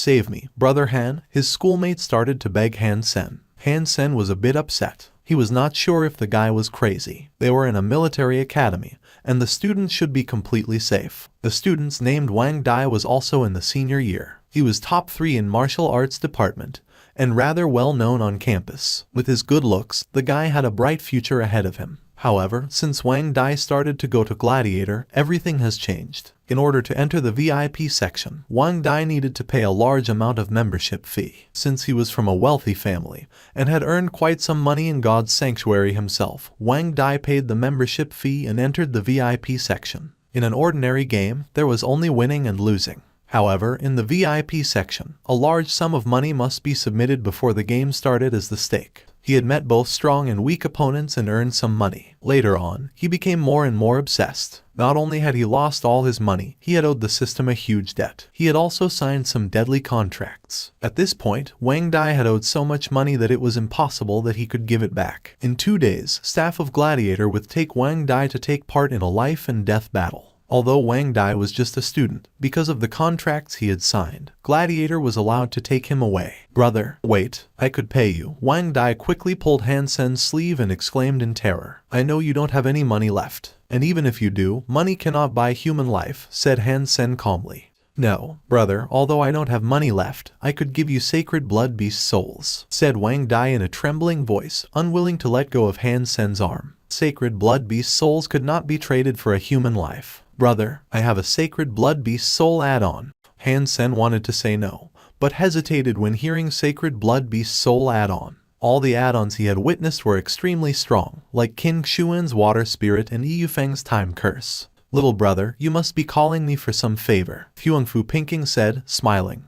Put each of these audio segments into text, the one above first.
save me, brother Han." His schoolmates started to beg Han Sen. Han Sen was a bit upset. He was not sure if the guy was crazy. They were in a military academy, and the students should be completely safe. The students named Wang Dai was also in the senior year. He was top 3 in martial arts department, and rather well known on campus. With his good looks, the guy had a bright future ahead of him. However, since Wang Dai started to go to Gladiator, everything has changed. In order to enter the VIP section, Wang Dai needed to pay a large amount of membership fee. Since he was from a wealthy family, and had earned quite some money in God's sanctuary himself, Wang Dai paid the membership fee and entered the VIP section. In an ordinary game, there was only winning and losing. However, in the VIP section, a large sum of money must be submitted before the game started as the stake. He had met both strong and weak opponents and earned some money. Later on, he became more and more obsessed. Not only had he lost all his money, he had owed the system a huge debt. He had also signed some deadly contracts. At this point, Wang Dai had owed so much money that it was impossible that he could give it back. In 2 days, staff of Gladiator would take Wang Dai to take part in a life and death battle. Although Wang Dai was just a student, because of the contracts he had signed, Gladiator was allowed to take him away. "Brother, wait, I could pay you." Wang Dai quickly pulled Han Sen's sleeve and exclaimed in terror, "I know you don't have any money left. And even if you do, money cannot buy human life," said Han Sen calmly. "No, brother, although I don't have money left, I could give you sacred blood beast souls," said Wang Dai in a trembling voice, unwilling to let go of Han Sen's arm. Sacred blood beast souls could not be traded for a human life. "Brother, I have a sacred blood beast soul add-on." Han Sen wanted to say no, but hesitated when hearing sacred blood beast soul add-on. All the add-ons he had witnessed were extremely strong, like King Xuan's water spirit and Yufeng's time curse. "Little brother, you must be calling me for some favor," Huangfu Pinking said, smiling.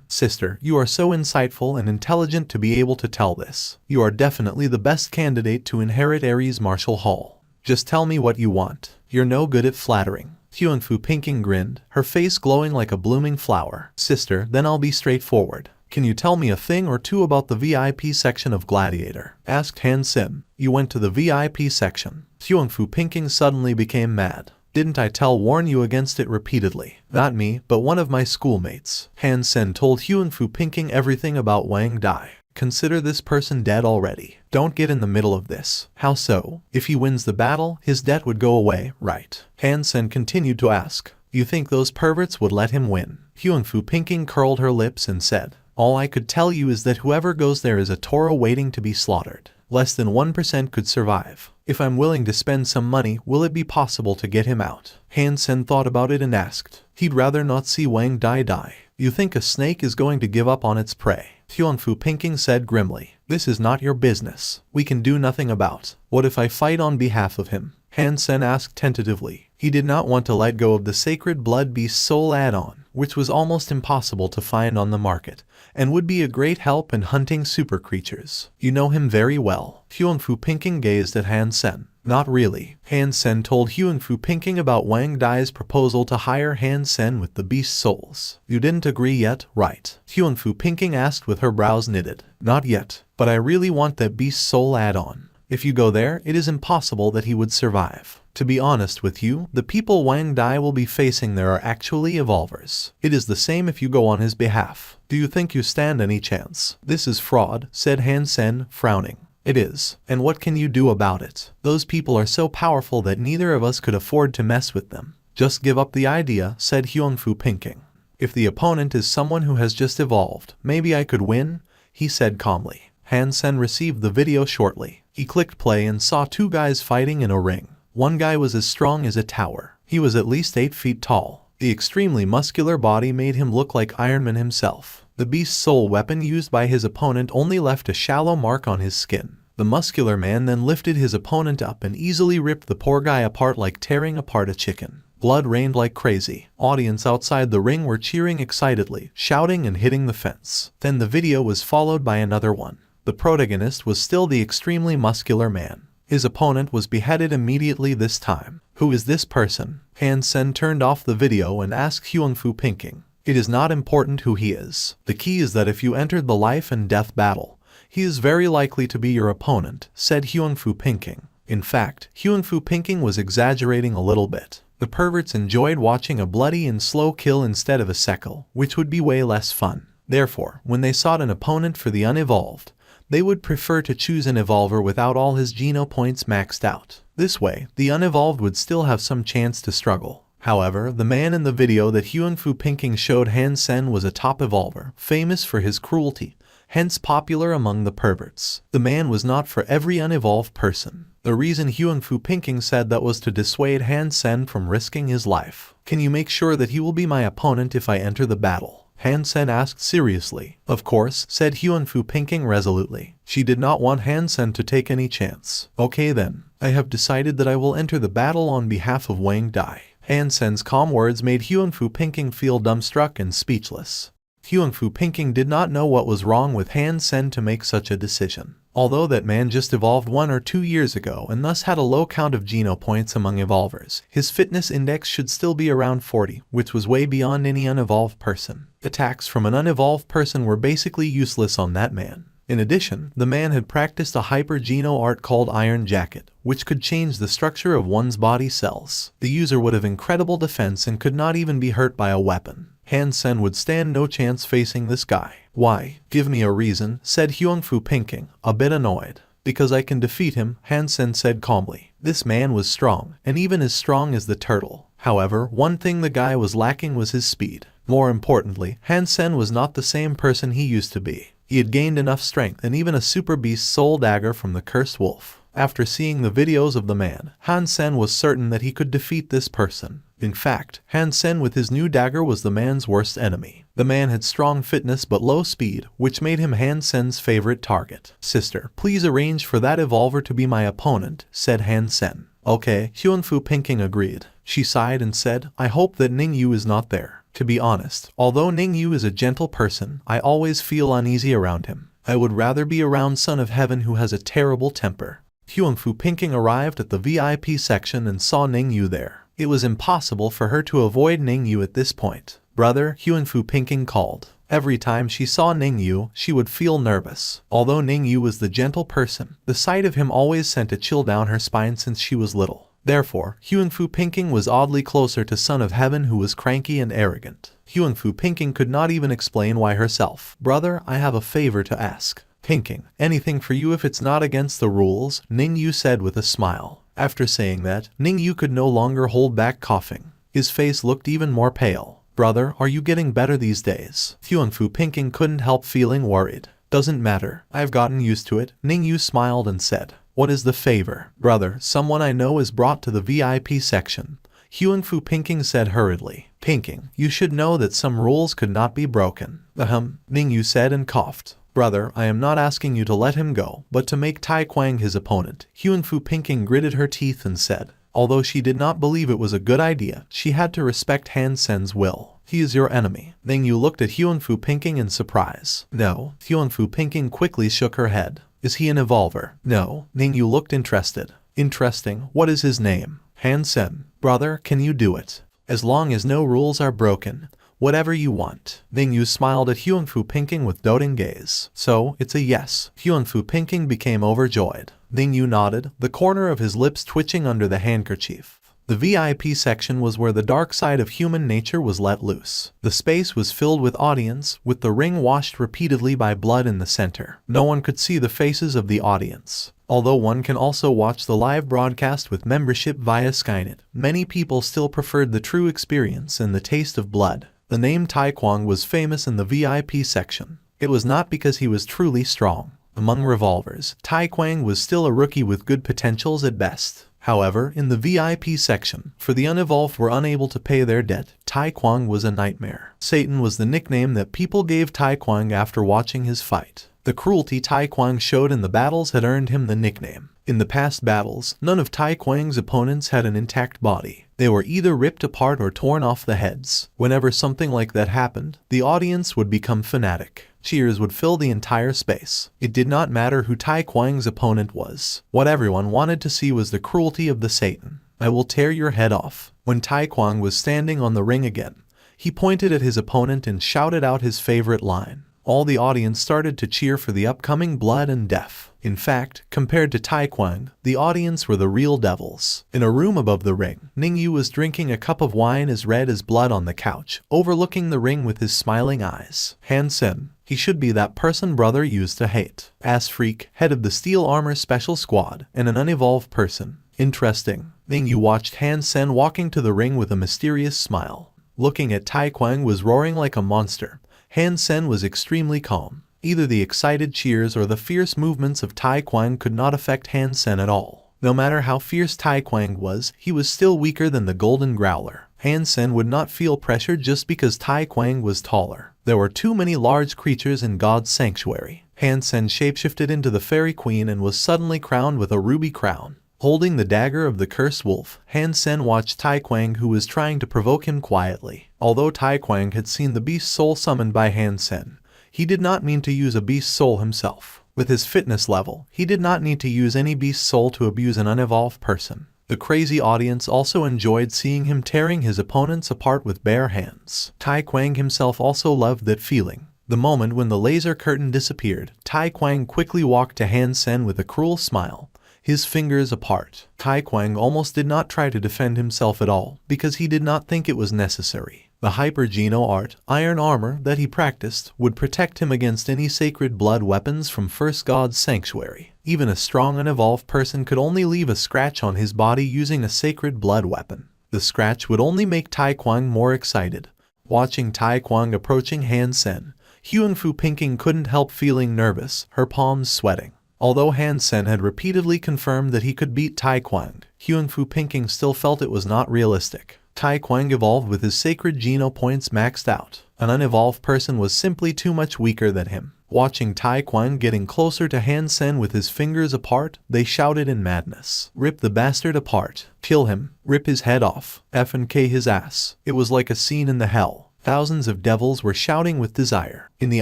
Sister, you are so insightful and intelligent to be able to tell this. You are definitely the best candidate to inherit Ares Martial Hall. Just tell me what you want. You're no good at flattering." Huangfu Pinking grinned, her face glowing like a blooming flower. "Sister, then I'll be straightforward. Can you tell me a thing or two about the VIP section of Gladiator?" asked Han Sen. "You went to the VIP section." Huangfu Pinking suddenly became mad. "Didn't I warn you against it repeatedly?" "Not me, but one of my schoolmates." Han Sen told Huangfu Pinking everything about Wang Dai. "Consider this person dead already. Don't get in the middle of this." "How so?" "If he wins the battle, his debt would go away, right?" Han Sen continued to ask. "You think those perverts would let him win?" Huangfu Pinking curled her lips and said, "All I could tell you is that whoever goes there is a Toro waiting to be slaughtered. Less than 1% could survive. If I'm willing to spend some money, will it be possible to get him out?" Han Sen thought about it and asked. He'd rather not see Wang Dai die. "You think a snake is going to give up on its prey?" Huangfu Pinking said grimly. "This is not your business. We can do nothing about. What if I fight on behalf of him?" Han Sen asked tentatively. He did not want to let go of the sacred blood beast soul add-on, which was almost impossible to find on the market, and would be a great help in hunting super creatures. "You know him very well." Huangfu Pinking gazed at Han Sen. "Not really." Han Sen told Huangfu Pinking about Wang Dai's proposal to hire Han Sen with the beast souls. "You didn't agree yet, right?" Huangfu Pinking asked with her brows knitted. "Not yet, but I really want that beast soul add-on. If you go there, it is impossible that he would survive. To be honest with you, the people Wang Dai will be facing there are actually evolvers. It is the same if you go on his behalf. Do you think you stand any chance?" "This is fraud," said Han Sen, frowning. "It is. And what can you do about it? Those people are so powerful that neither of us could afford to mess with them." "Just give up the idea," said Huangfu Pinking. "If the opponent is someone who has just evolved, maybe I could win," he said calmly. Han Sen received the video shortly. He clicked play and saw 2 guys fighting in a ring. One guy was as strong as a tower. He was at least 8 feet tall. The extremely muscular body made him look like Iron Man himself. The beast soul weapon used by his opponent only left a shallow mark on his skin. The muscular man then lifted his opponent up and easily ripped the poor guy apart like tearing apart a chicken. Blood rained like crazy. Audience outside the ring were cheering excitedly, shouting and hitting the fence. Then the video was followed by another one. The protagonist was still the extremely muscular man. His opponent was beheaded immediately this time. "Who is this person?" Han Sen turned off the video and asked Huangfu Pinking. "It is not important who he is. The key is that if you entered the life and death battle, he is very likely to be your opponent," said Huangfu Pinking. In fact, Huangfu Pinking was exaggerating a little bit. The perverts enjoyed watching a bloody and slow kill instead of a sequel, which would be way less fun. Therefore, when they sought an opponent for the unevolved, they would prefer to choose an evolver without all his geno points maxed out. This way, the unevolved would still have some chance to struggle. However, the man in the video that Hyunfu Pinking showed Han Sen was a top evolver, famous for his cruelty, hence popular among the perverts. The man was not for every unevolved person. The reason Hyunfu Pinking said that was to dissuade Han Sen from risking his life. Can you make sure that he will be my opponent if I enter the battle? Han Sen asked seriously. Of course, said Hyunfu Pinking resolutely. She did not want Han Sen to take any chance. Okay then, I have decided that I will enter the battle on behalf of Wang Dai. Han Sen's calm words made Hyunfu Pinking feel dumbstruck and speechless. Hyunfu Pinking did not know what was wrong with Han Sen to make such a decision. Although that man just evolved 1 or 2 years ago and thus had a low count of geno points among evolvers, his fitness index should still be around 40, which was way beyond any unevolved person. Attacks from an unevolved person were basically useless on that man. In addition, the man had practiced a hyper-geno art called Iron Jacket, which could change the structure of one's body cells. The user would have incredible defense and could not even be hurt by a weapon. Han Sen would stand no chance facing this guy. Why? Give me a reason, said Hyunfu Pinking, a bit annoyed. Because I can defeat him, Han Sen said calmly. This man was strong, and even as strong as the turtle. However, one thing the guy was lacking was his speed. More importantly, Han Sen was not the same person he used to be. He had gained enough strength and even a super beast soul dagger from the cursed wolf. After seeing the videos of the man, Han Sen was certain that he could defeat this person. In fact, Han Sen with his new dagger was the man's worst enemy. The man had strong fitness but low speed, which made him Han Sen's favorite target. Sister, please arrange for that evolver to be my opponent, said Han Sen. Okay, Hyunfu Pinking agreed. She sighed and said, I hope that Ningyu is not there. To be honest, although Ningyu is a gentle person, I always feel uneasy around him. I would rather be around Son of Heaven who has a terrible temper. Hyunfu Pinking arrived at the VIP section and saw Ningyu there. It was impossible for her to avoid Ningyu at this point. Brother, Hyunfu Pinking called. Every time she saw Ningyu, she would feel nervous. Although Ningyu was the gentle person, the sight of him always sent a chill down her spine since she was little. Therefore, Hyunfu Pinking was oddly closer to Son of Heaven who was cranky and arrogant. Hyunfu Pinking could not even explain why herself. Brother, I have a favor to ask. Pinking, anything for you if it's not against the rules, Ningyu said with a smile. After saying that, Ningyu could no longer hold back coughing. His face looked even more pale. Brother, are you getting better these days? Hyunfu Pinking couldn't help feeling worried. Doesn't matter, I've gotten used to it, Ningyu smiled and said. What is the favor? Brother, someone I know is brought to the VIP section. Hyunfu Pinking said hurriedly. Pinking, you should know that some rules could not be broken. Ningyu said and coughed. Brother, I am not asking you to let him go, but to make Tai Kwang his opponent. Hyunfu Pinking gritted her teeth and said. Although she did not believe it was a good idea, she had to respect Han Sen's will. He is your enemy. Ningyu looked at Hyunfu Pinking in surprise. No. Hyunfu Pinking quickly shook her head. Is he an evolver? No. Ningyu looked interested. Interesting. What is his name? Han Sen. Brother, can you do it? As long as no rules are broken. Whatever you want. Ningyu smiled at Hyunfu Pinking with doting gaze. So, it's a yes. Hyunfu Pinking became overjoyed. Ningyu nodded, the corner of his lips twitching under the handkerchief. The VIP section was where the dark side of human nature was let loose. The space was filled with audience, with the ring washed repeatedly by blood in the center. No one could see the faces of the audience. Although one can also watch the live broadcast with membership via Skynet, many people still preferred the true experience and the taste of blood. The name Tai Kwang was famous in the VIP section. It was not because he was truly strong. Among revolvers, Tai Kwang was still a rookie with good potentials at best. However, in the VIP section, for the unevolved were unable to pay their debt, Tai Kwang was a nightmare. Satan was the nickname that people gave Tai Kwang after watching his fight. The cruelty Tai Kwang showed in the battles had earned him the nickname. In the past battles, none of Tai Kwang's opponents had an intact body. They were either ripped apart or torn off the heads. Whenever something like that happened, the audience would become fanatic. Cheers would fill the entire space. It did not matter who Tai Kwang's opponent was. What everyone wanted to see was the cruelty of the Satan. I will tear your head off. When Tai Kwang was standing on the ring again, he pointed at his opponent and shouted out his favorite line. All the audience started to cheer for the upcoming blood and death. In fact, compared to Taekwang, the audience were the real devils. In a room above the ring, Ningyu was drinking a cup of wine as red as blood on the couch, overlooking the ring with his smiling eyes. Hansen, he should be that person brother used to hate. Ass freak, head of the Steel Armor Special Squad, and an unevolved person. Interesting. Ningyu watched Hansen walking to the ring with a mysterious smile. Looking at Taekwang was roaring like a monster. Hansen was extremely calm. Either the excited cheers or the fierce movements of Taekwang could not affect Hansen at all. No matter how fierce Taekwang was, he was still weaker than the Golden Growler. Hansen would not feel pressure just because Taekwang was taller. There were too many large creatures in God's sanctuary. Hansen shapeshifted into the Fairy Queen and was suddenly crowned with a ruby crown. Holding the dagger of the cursed wolf, Hansen watched Taekwang, who was trying to provoke him quietly. Although Taekwang had seen the beast soul summoned by Hansen, he did not mean to use a beast soul himself. With his fitness level, he did not need to use any beast soul to abuse an unevolved person. The crazy audience also enjoyed seeing him tearing his opponents apart with bare hands. Taekwang himself also loved that feeling. The moment when the laser curtain disappeared, Taekwang quickly walked to Hansen with a cruel smile, his fingers apart. Taekwang almost did not try to defend himself at all, because he did not think it was necessary. The Hyper-Geno art, iron armor, that he practiced would protect him against any sacred blood weapons from First God's sanctuary. Even a strong unevolved person could only leave a scratch on his body using a sacred blood weapon. The scratch would only make Taekwang more excited. Watching Taekwang approaching Hansen, Hyunfu Pinking couldn't help feeling nervous, her palms sweating. Although Hansen had repeatedly confirmed that he could beat Taekwang, Hyunfu Pinking still felt it was not realistic. Taekwang evolved with his sacred Geno points maxed out. An unevolved person was simply too much weaker than him. Watching Taekwang getting closer to Hansen with his fingers apart, they shouted in madness. Rip the bastard apart. Kill him. Rip his head off. F&K his ass. It was like a scene in the hell. Thousands of devils were shouting with desire. In the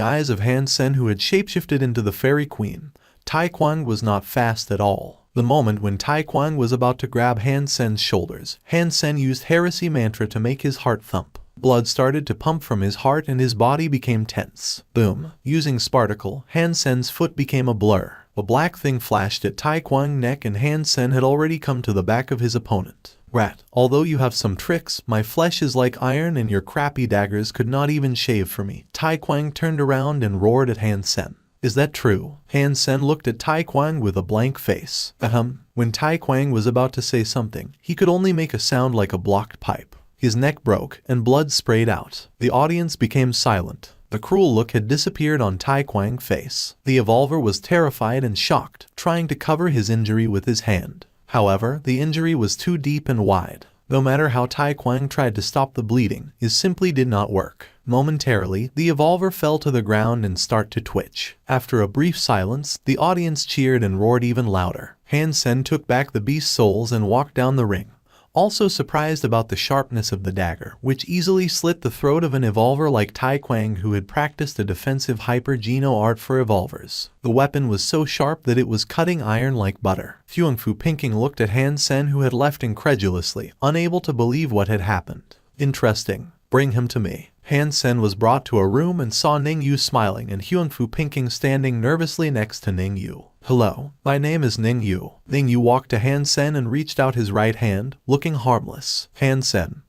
eyes of Hansen, who had shapeshifted into the Fairy Queen, Taekwang was not fast at all. The moment when Taekwang was about to grab Hansen's shoulders, Hansen used Heresy Mantra to make his heart thump. Blood started to pump from his heart and his body became tense. Boom. Using Sparticle, Hansen's foot became a blur. A black thing flashed at Taekwang's neck and Hansen had already come to the back of his opponent. Rat, although you have some tricks, my flesh is like iron and your crappy daggers could not even shave for me. Taekwang turned around and roared at Hansen. Is that true? Hansen looked at Taekwang with a blank face. When Taekwang was about to say something, he could only make a sound like a blocked pipe. His neck broke and blood sprayed out. The audience became silent. The cruel look had disappeared on Taekwang's face. The evolver was terrified and shocked, trying to cover his injury with his hand. However, the injury was too deep and wide. No matter how Taekwang tried to stop the bleeding, it simply did not work. Momentarily, the evolver fell to the ground and started to twitch. After a brief silence, the audience cheered and roared even louder. Hansen took back the beast souls and walked down the ring, also surprised about the sharpness of the dagger, which easily slit the throat of an evolver like Taekwang, who had practiced a defensive Hyper-Geno art for evolvers. The weapon was so sharp that it was cutting iron like butter. Hyunfu Pinking looked at Hansen, who had left incredulously, unable to believe what had happened. Interesting. Bring him to me. Hansen was brought to a room and saw Ningyu smiling and Hyunfu Pinking standing nervously next to Ningyu. Hello, my name is Ningyu. Ningyu walked to Hansen and reached out his right hand, looking harmless. Hansen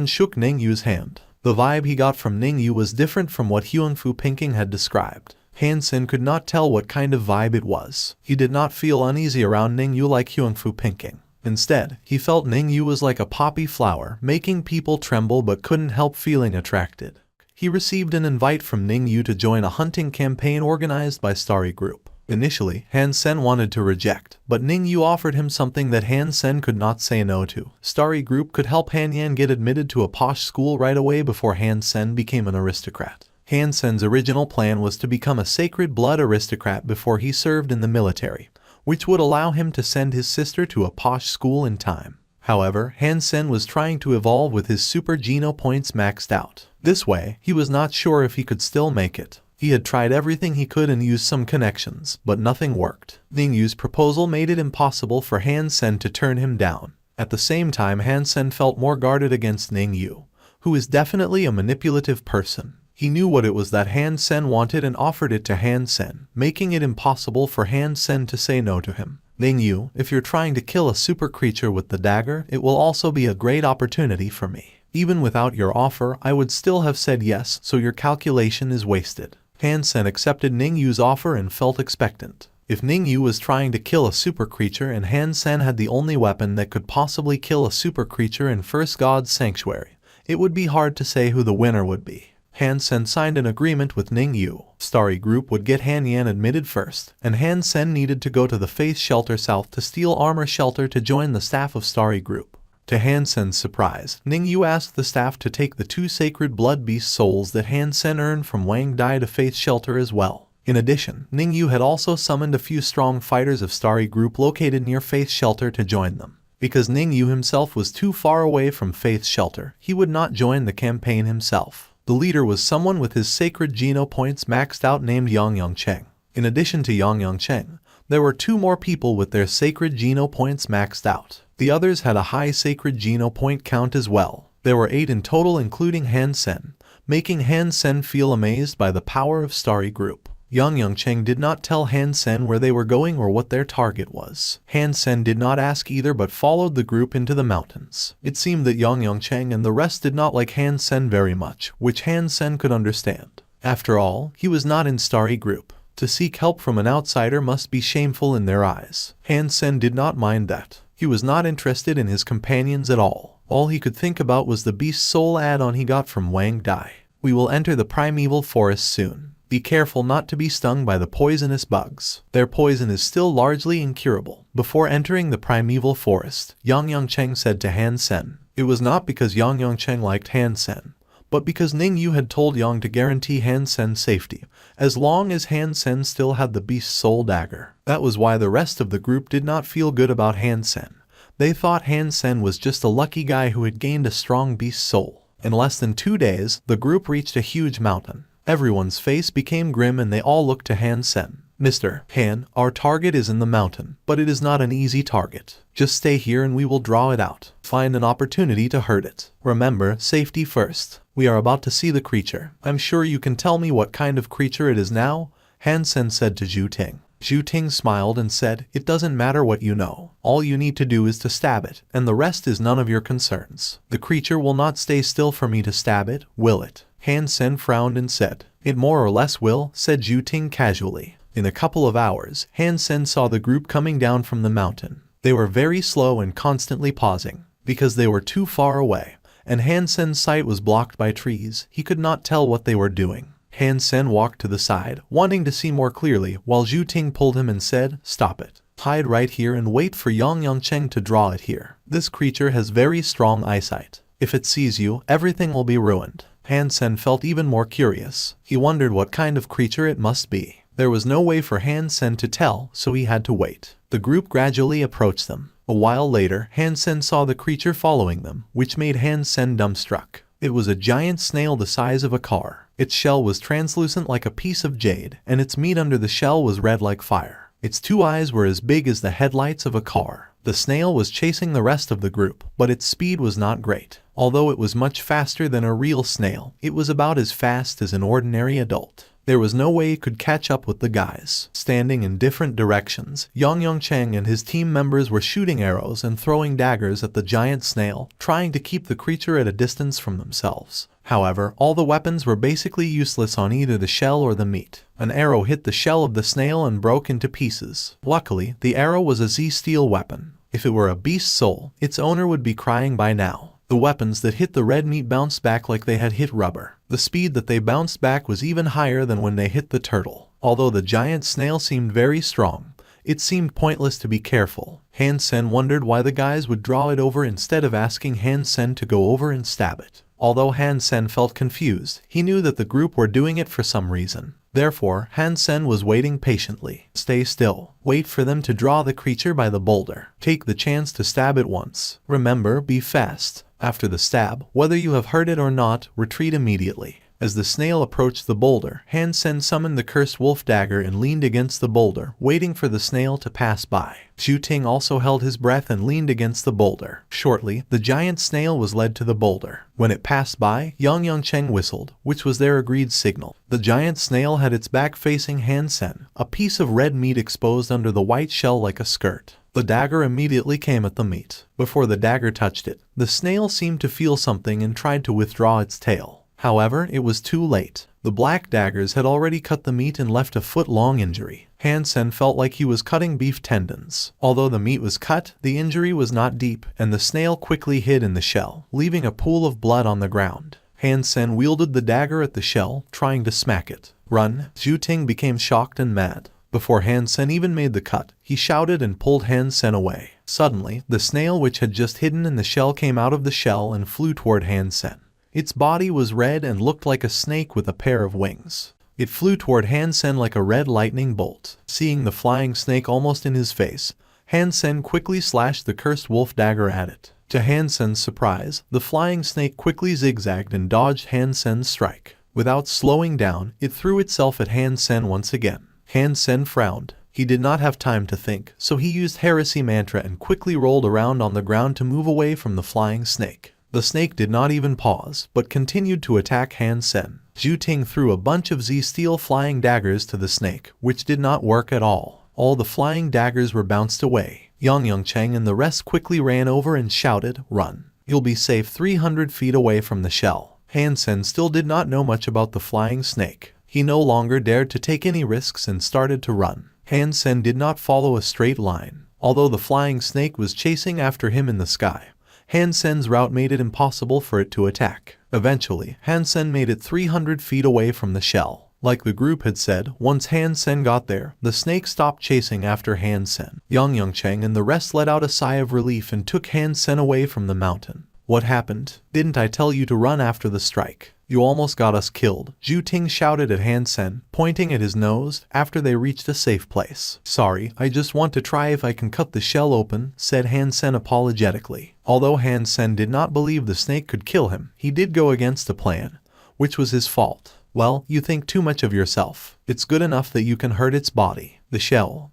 shook Ningyu's hand. The vibe he got from Ningyu was different from what Hyunfu Pinking had described. Hansen could not tell what kind of vibe it was. He did not feel uneasy around Ningyu like Hyunfu Pinking. Instead, he felt Ningyu was like a poppy flower, making people tremble but couldn't help feeling attracted. He received an invite from Ningyu to join a hunting campaign organized by Starry Group. Initially, Hansen wanted to reject, but Ningyu offered him something that Hansen could not say no to. Starry Group could help Hanyan get admitted to a posh school right away before Hansen became an aristocrat. Hansen's original plan was to become a sacred blood aristocrat before he served in the military, which would allow him to send his sister to a posh school in time. However, Hansen was trying to evolve with his Super Geno points maxed out. This way, he was not sure if he could still make it. He had tried everything he could and used some connections, but nothing worked. Ningyu's proposal made it impossible for Hansen to turn him down. At the same time, Hansen felt more guarded against Ningyu, who is definitely a manipulative person. He knew what it was that Han Sen wanted and offered it to Han Sen, making it impossible for Han Sen to say no to him. Ning Yu, if you're trying to kill a super creature with the dagger, it will also be a great opportunity for me. Even without your offer, I would still have said yes, so your calculation is wasted. Han Sen accepted Ning Yu's offer and felt expectant. If Ning Yu was trying to kill a super creature and Han Sen had the only weapon that could possibly kill a super creature in First God's Sanctuary, it would be hard to say who the winner would be. Han Sen signed an agreement with Ning Yu. Starry Group would get Han Yan admitted first, and Han Sen needed to go to the Faith Shelter South to steal Armor Shelter to join the staff of Starry Group. To Han Sen's surprise, Ning Yu asked the staff to take the 2 sacred blood beast souls that Han Sen earned from Wang Dai to Faith Shelter as well. In addition, Ning Yu had also summoned a few strong fighters of Starry Group located near Faith Shelter to join them. Because Ning Yu himself was too far away from Faith Shelter, he would not join the campaign himself. The leader was someone with his sacred Geno points maxed out named Yang Cheng. In addition to Yang Cheng, there were 2 more people with their sacred Geno points maxed out. The others had a high sacred Geno point count as well. There were 8 in total including Han Sen, making Han Sen feel amazed by the power of Starry Group. Yang Cheng did not tell Han Sen where they were going or what their target was. Han Sen did not ask either but followed the group into the mountains. It seemed that Yang Cheng and the rest did not like Han Sen very much, which Han Sen could understand. After all, he was not in Starry Group. To seek help from an outsider must be shameful in their eyes. Han Sen did not mind that. He was not interested in his companions at all. All he could think about was the Beast Soul add-on he got from Wang Dai. We will enter the primeval forest soon. Be careful not to be stung by the poisonous bugs. Their poison is still largely incurable. Before entering the primeval forest, Yang Cheng said to Han Sen. It was not because Yang Cheng liked Han Sen, but because Ning Yu had told Yang to guarantee Han Sen's safety, as long as Han Sen still had the Beast Soul dagger. That was why the rest of the group did not feel good about Han Sen. They thought Han Sen was just a lucky guy who had gained a strong Beast Soul. In less than 2 days, the group reached a huge mountain. Everyone's face became grim and they all looked to Han Sen. Mr. Han, our target is in the mountain, but it is not an easy target. Just stay here and we will draw it out. Find an opportunity to hurt it. Remember, safety first. We are about to see the creature. I'm sure you can tell me what kind of creature it is now? Han Sen said to Zhu Ting. Zhu Ting smiled and said, it doesn't matter what you know. All you need to do is to stab it, and the rest is none of your concerns. The creature will not stay still for me to stab it, will it? Han Sen frowned and said, it more or less will, said Zhu Ting casually. In a couple of hours, Han Sen saw the group coming down from the mountain. They were very slow and constantly pausing, because they were too far away, and Han Sen's sight was blocked by trees. He could not tell what they were doing. Han Sen walked to the side, wanting to see more clearly, while Zhu Ting pulled him and said, stop it. Hide right here and wait for Yang Cheng to draw it here. This creature has very strong eyesight. If it sees you, everything will be ruined. Han Sen felt even more curious. He wondered what kind of creature it must be. There was no way for Han Sen to tell, so he had to wait. The group gradually approached them. A while later, Han Sen saw the creature following them, which made Han Sen dumbstruck. It was a giant snail the size of a car. Its shell was translucent like a piece of jade, and its meat under the shell was red like fire. Its 2 eyes were as big as the headlights of a car. The snail was chasing the rest of the group, but its speed was not great. Although it was much faster than a real snail, it was about as fast as an ordinary adult. There was no way it could catch up with the guys. Standing in different directions, Yang Cheng and his team members were shooting arrows and throwing daggers at the giant snail, trying to keep the creature at a distance from themselves. However, all the weapons were basically useless on either the shell or the meat. An arrow hit the shell of the snail and broke into pieces. Luckily, the arrow was a Z-steel weapon. If it were a beast soul, its owner would be crying by now. The weapons that hit the red meat bounced back like they had hit rubber. The speed that they bounced back was even higher than when they hit the turtle. Although the giant snail seemed very strong, it seemed pointless to be careful. Han Sen wondered why the guys would draw it over instead of asking Han Sen to go over and stab it. Although Han Sen felt confused, he knew that the group were doing it for some reason. Therefore, Han Sen was waiting patiently. Stay still. Wait for them to draw the creature by the boulder. Take the chance to stab it once. Remember, be fast. After the stab, whether you have heard it or not, retreat immediately. As the snail approached the boulder, Han Sen summoned the cursed wolf dagger and leaned against the boulder, waiting for the snail to pass by. Zhu Ting also held his breath and leaned against the boulder. Shortly, the giant snail was led to the boulder. When it passed by, Yang Cheng whistled, which was their agreed signal. The giant snail had its back facing Han Sen, a piece of red meat exposed under the white shell like a skirt. The dagger immediately came at the meat. Before the dagger touched it, the snail seemed to feel something and tried to withdraw its tail. However, it was too late. The black daggers had already cut the meat and left a foot-long injury. Han Sen felt like he was cutting beef tendons. Although the meat was cut, the injury was not deep, and the snail quickly hid in the shell, leaving a pool of blood on the ground. Han Sen wielded the dagger at the shell, trying to smack it. Run! Zhu Ting became shocked and mad. Before Han Sen even made the cut, he shouted and pulled Han Sen away. Suddenly, the snail which had just hidden in the shell came out of the shell and flew toward Han Sen. Its body was red and looked like a snake with a pair of wings. It flew toward Han Sen like a red lightning bolt. Seeing the flying snake almost in his face, Han Sen quickly slashed the cursed wolf dagger at it. To Han Sen's surprise, the flying snake quickly zigzagged and dodged Han Sen's strike. Without slowing down, it threw itself at Han Sen once again. Han Sen frowned. He did not have time to think, so he used heresy mantra and quickly rolled around on the ground to move away from the flying snake. The snake did not even pause, but continued to attack Han Sen. Zhu Ting threw a bunch of Z-steel flying daggers to the snake, which did not work at all. All the flying daggers were bounced away. Yang Cheng and the rest quickly ran over and shouted, "Run! You'll be safe 300 feet away from the shell." Han Sen still did not know much about the flying snake. He no longer dared to take any risks and started to run. Han Sen did not follow a straight line. Although the flying snake was chasing after him in the sky, Han Sen's route made it impossible for it to attack. Eventually, Han Sen made it 300 feet away from the shell. Like the group had said, once Han Sen got there, the snake stopped chasing after Han Sen. Yang Cheng and the rest let out a sigh of relief and took Han Sen away from the mountain. "What happened? Didn't I tell you to run after the strike? You almost got us killed," Zhu Ting shouted at Han Sen, pointing at his nose, after they reached a safe place. "Sorry, I just want to try if I can cut the shell open," said Han Sen apologetically. Although Han Sen did not believe the snake could kill him, he did go against the plan, which was his fault. "Well, you think too much of yourself. It's good enough that you can hurt its body." "The shell,"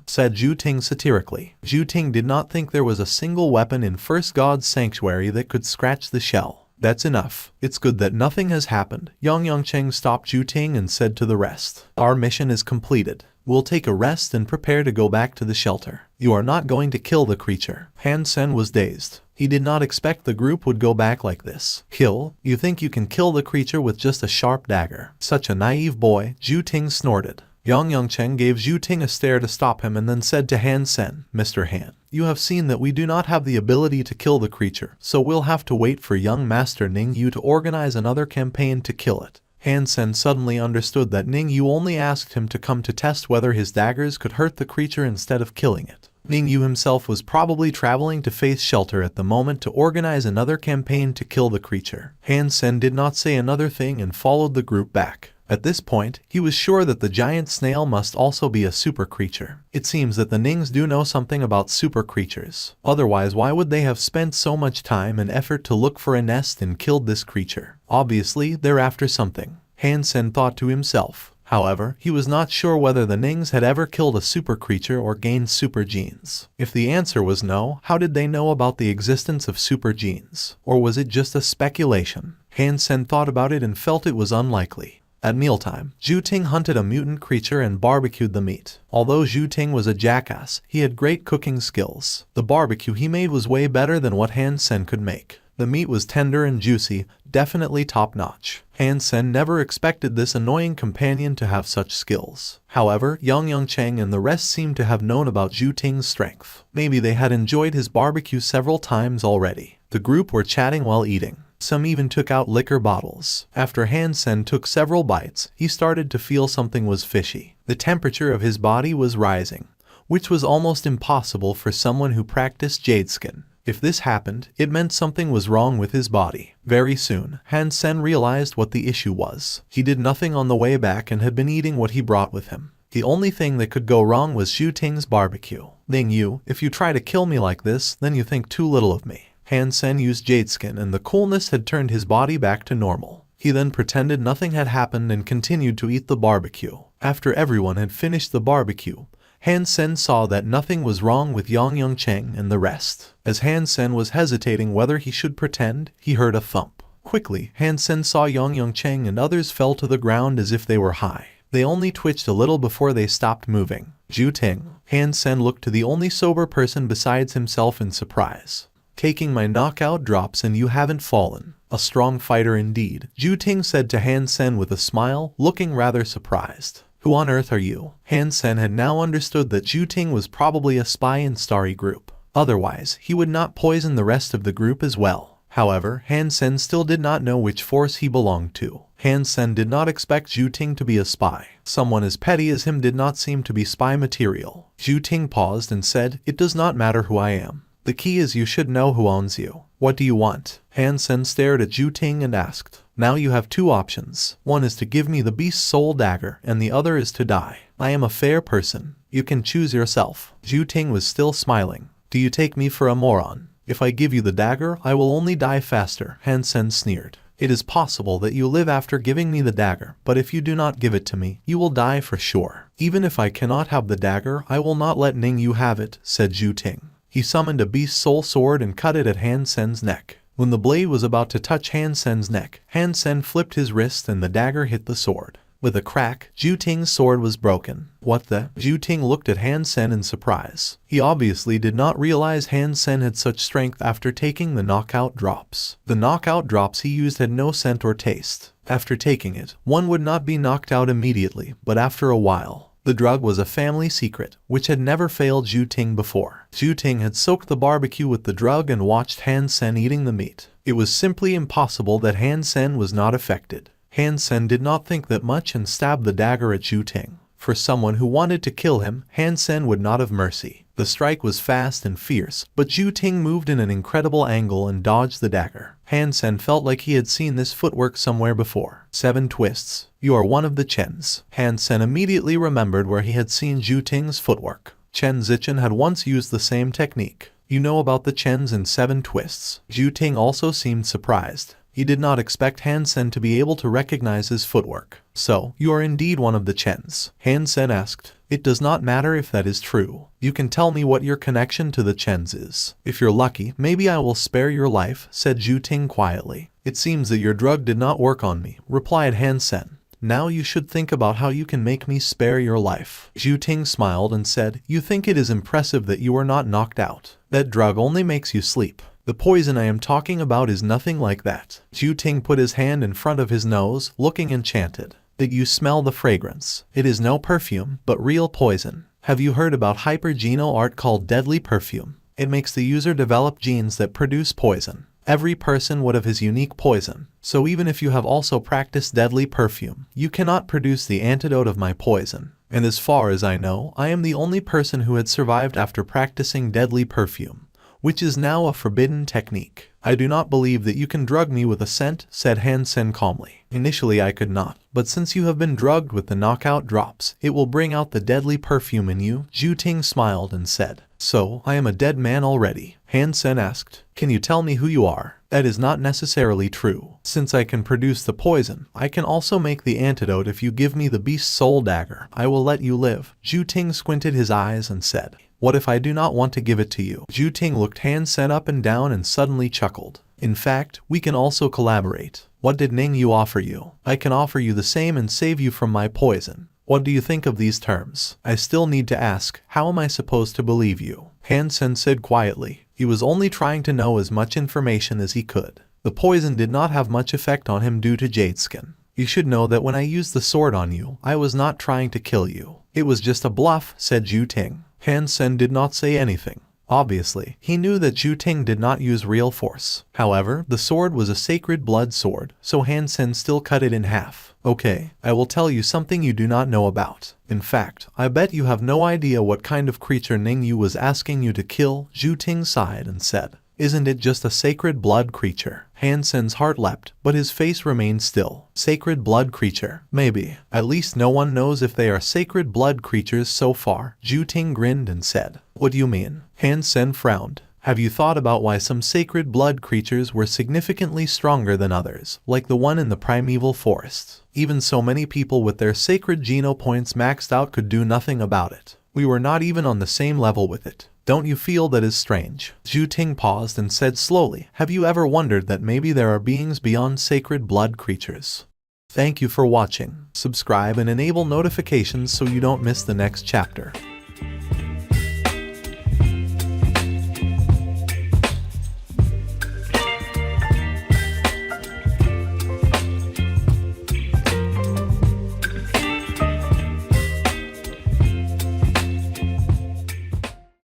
said Zhu Ting satirically. Zhu Ting did not think there was a single weapon in First God's sanctuary that could scratch the shell. "That's enough. It's good that nothing has happened." Yang Cheng stopped Zhu Ting and said to the rest, "Our mission is completed. We'll take a rest and prepare to go back to the shelter. You are not going to kill the creature." Han Sen was dazed. He did not expect the group would go back like this. "Kill? You think you can kill the creature with just a sharp dagger? Such a naive boy," Zhu Ting snorted. Yang Cheng gave Zhu Ting a stare to stop him and then said to Han Sen, "Mr. Han, you have seen that we do not have the ability to kill the creature, so we'll have to wait for young Master Ning Yu to organize another campaign to kill it." Han Sen suddenly understood that Ning Yu only asked him to come to test whether his daggers could hurt the creature instead of killing it. Ning Yu himself was probably traveling to Faith Shelter at the moment to organize another campaign to kill the creature. Han Sen did not say another thing and followed the group back. At this point, he was sure that the giant snail must also be a super creature. It seems that the Nings do know something about super creatures. Otherwise, why would they have spent so much time and effort to look for a nest and killed this creature? Obviously, they're after something, Han Sen thought to himself. However, he was not sure whether the Nings had ever killed a super creature or gained super genes. If the answer was no, how did they know about the existence of super genes? Or was it just a speculation? Han Sen thought about it and felt it was unlikely. At mealtime, Zhu Ting hunted a mutant creature and barbecued the meat. Although Zhu Ting was a jackass, he had great cooking skills. The barbecue he made was way better than what Han Sen could make. The meat was tender and juicy, definitely top-notch. Han Sen never expected this annoying companion to have such skills. However, Yang Cheng and the rest seemed to have known about Zhu Ting's strength. Maybe they had enjoyed his barbecue several times already. The group were chatting while eating. Some even took out liquor bottles. After Han Sen took several bites, he started to feel something was fishy. The temperature of his body was rising, which was almost impossible for someone who practiced Jade Skin. If this happened, it meant something was wrong with his body. Very soon, Han Sen realized what the issue was. He did nothing on the way back and had been eating what he brought with him. The only thing that could go wrong was Zhu Ting's barbecue. "Ning Yu, if you try to kill me like this, then you think too little of me." Han Sen used Jade Skin and the coolness had turned his body back to normal. He then pretended nothing had happened and continued to eat the barbecue. After everyone had finished the barbecue, Han Sen saw that nothing was wrong with Yang Cheng and the rest. As Han Sen was hesitating whether he should pretend, he heard a thump. Quickly, Han Sen saw Yang Cheng and others fell to the ground as if they were high. They only twitched a little before they stopped moving. Ju Ting. Han Sen looked to the only sober person besides himself in surprise. Taking my knockout drops and you haven't fallen. A strong fighter indeed, Ju Ting said to Han Sen with a smile, looking rather surprised. Who on earth are you? Han Sen had now understood that Ju Ting was probably a spy in Starry Group. Otherwise, he would not poison the rest of the group as well. However, Han Sen still did not know which force he belonged to. Han Sen did not expect Ju Ting to be a spy. Someone as petty as him did not seem to be spy material. Ju Ting paused and said, "It does not matter who I am. The key is you should know who owns you. What do you want?" Han Sen stared at Ju Ting and asked, "Now you have two options. One is to give me the beast's soul dagger and the other is to die. I am a fair person. You can choose yourself." Ju Ting was still smiling. "Do you take me for a moron? If I give you the dagger, I will only die faster," Han Sen sneered. "It is possible that you live after giving me the dagger, but if you do not give it to me, you will die for sure. Even if I cannot have the dagger, I will not let Ning Yu have it," said Ju Ting. He summoned a beast soul sword and cut it at Han Sen's neck. When the blade was about to touch Han Sen's neck, Han Sen flipped his wrist and the dagger hit the sword. With a crack, Ju Ting's sword was broken. "What the?" Ju Ting looked at Han Sen in surprise. He obviously did not realize Han Sen had such strength after taking the knockout drops. The knockout drops he used had no scent or taste. After taking it, one would not be knocked out immediately, but after a while. The drug was a family secret, which had never failed Ju Ting before. Ju Ting had soaked the barbecue with the drug and watched Han Sen eating the meat. It was simply impossible that Han Sen was not affected. Han Sen did not think that much and stabbed the dagger at Ju Ting. For someone who wanted to kill him, Han Sen would not have mercy. The strike was fast and fierce, but Ju Ting moved in an incredible angle and dodged the dagger. Han Sen felt like he had seen this footwork somewhere before. 7 twists. "You are one of the Chens." Han Sen immediately remembered where he had seen Ju Ting's footwork. Chen Zichen had once used the same technique. "You know about the Chens in 7 twists." Ju Ting also seemed surprised. He did not expect Han Sen to be able to recognize his footwork. "So, you are indeed one of the Chens?" Han Sen asked. "It does not matter if that is true. You can tell me what your connection to the Chens is. If you're lucky, maybe I will spare your life," said Ju Ting quietly. "It seems that your drug did not work on me," replied Han Sen. "Now you should think about how you can make me spare your life." Ju Ting smiled and said, "You think it is impressive that you are not knocked out. That drug only makes you sleep. The poison I am talking about is nothing like that." Ju Ting put his hand in front of his nose, looking enchanted. "Did you smell the fragrance? It is no perfume, but real poison. Have you heard about hypergeno art called deadly perfume? It makes the user develop genes that produce poison. Every person would have his unique poison. So even if you have also practiced deadly perfume, you cannot produce the antidote of my poison. And as far as I know, I am the only person who had survived after practicing deadly perfume, which is now a forbidden technique. I do not believe that you can drug me with a scent," said Han Sen calmly. "Initially I could not, but since you have been drugged with the knockout drops, it will bring out the deadly perfume in you." Ju Ting smiled and said, "So, I am a dead man already?" Han Sen asked, "Can you tell me who you are?" "That is not necessarily true. Since I can produce the poison, I can also make the antidote. If you give me the beast's soul dagger, I will let you live." Ju Ting squinted his eyes and said, "What if I do not want to give it to you?" Ju Ting looked Han Sen up and down and suddenly chuckled. "In fact, we can also collaborate. What did Ning Yu offer you? I can offer you the same and save you from my poison. What do you think of these terms?" "I still need to ask, how am I supposed to believe you?" Han Sen said quietly. He was only trying to know as much information as he could. The poison did not have much effect on him due to Jade Skin. "You should know that when I used the sword on you, I was not trying to kill you. It was just a bluff," said Ju Ting. Han Sen did not say anything. Obviously, he knew that Ju Ting did not use real force. However, the sword was a sacred blood sword, so Han Sen still cut it in half. "Okay, I will tell you something you do not know about. In fact, I bet you have no idea what kind of creature Ning Yu was asking you to kill." Ju Ting sighed and said, "Isn't it just a sacred blood creature?" Han Sen's heart leapt, but his face remained still. Sacred blood creature? Maybe. At least no one knows if they are sacred blood creatures so far. Ju Ting grinned and said, "What do you mean?" Han Sen frowned. Have you thought about why some sacred blood creatures were significantly stronger than others, like the one in the primeval forests? Even so many people with their sacred geno points maxed out could do nothing about it. We were not even on the same level with it. Don't you feel that is strange? Zhu Ting paused and said slowly, have you ever wondered that maybe there are beings beyond sacred blood creatures? Thank you for watching. Subscribe and enable notifications so you don't miss the next chapter.